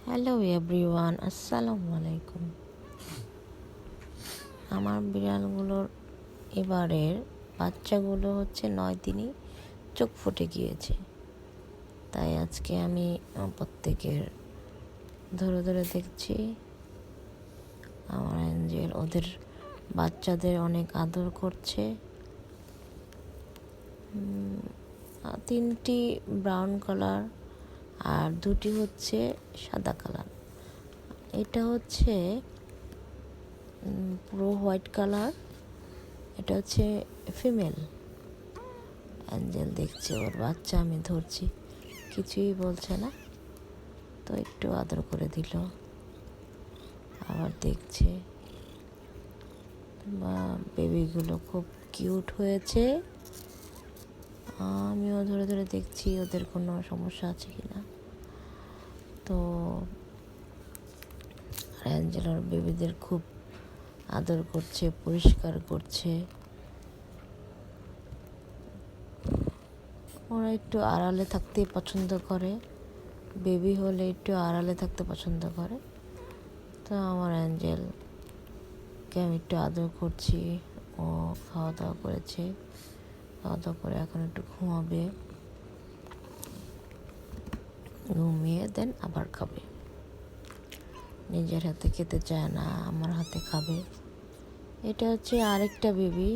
Hello everyone, আসসালামু আলাইকুম। আমার বিড়ালগুলোর এবারের বাচ্চাগুলো হচ্ছে 9 দিনই চোখ ফুটে গিয়েছে। তাই আজকে আমি প্রত্যেকের ধরে ধরে দেখছি। আমার অ্যাঞ্জেল ওদের বাচ্চাদের অনেক আদর করছে। 3টি ব্রাউন কালার আর 2টি হচ্ছে সাদা কালার। এটা হচ্ছে পুরো হোয়াইট কালার, এটা হচ্ছে ফিমেল। অ্যাঞ্জেল দেখছে ওর বাচ্চা, আমি ধরছি, কিছুই বলছে না, তো একটু আদর করে দিল। আবার দেখছে বা বেবিগুলো খুব কিউট হয়েছে। আমিও ধরে ধরে দেখছি ওদের কোনো সমস্যা আছে কি না। তো অ্যাঞ্জেল ওর বেবিদের খুব আদর করছে, পরিষ্কার করছে। ওরা একটু আড়ালে থাকতে পছন্দ করে, বেবি হলে একটু আড়ালে থাকতে পছন্দ করে। তো আমার অ্যাঞ্জেলকে আমি একটু আদর করছি। ও খাওয়া দাওয়া করেছে, খাওয়া দাওয়া করে এখন একটু ঘুমাবে, ঘুমিয়ে দেন আবার খাবে। নিজের হাতে খেতে চায় না, আমার হাতে খাবে। এটা হচ্ছে আরেকটা বেবি,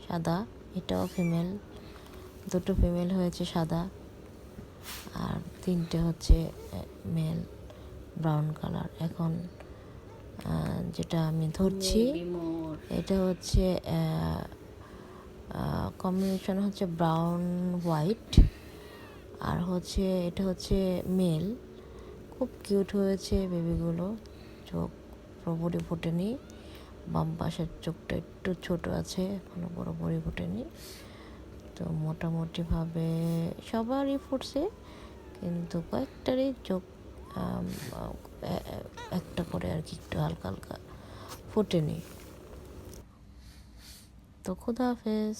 সাদা, এটাও ফিমেল। 2টো ফিমেল হয়েছে সাদা, আর 3টে হচ্ছে মেল ব্রাউন কালার। এখন যেটা আমি ধরছি এটা হচ্ছে কম্বিনেশন হচ্ছে ব্রাউন হোয়াইট, আর হচ্ছে এটা হচ্ছে মেল। খুব কিউট হয়েছে বেবিগুলো। চোখ পুরোপুরি ফোটেনি, বাম পাশের চোখটা একটু ছোট আছে, এখনো পুরোপুরি ফোটেনি। তো মোটামুটিভাবে সবারই ফুটছে, কিন্তু কয়েকটারই চোখ একটা করে আর কি একটু হালকা হালকা ফোটেনি। তো খোদা হাফেজ।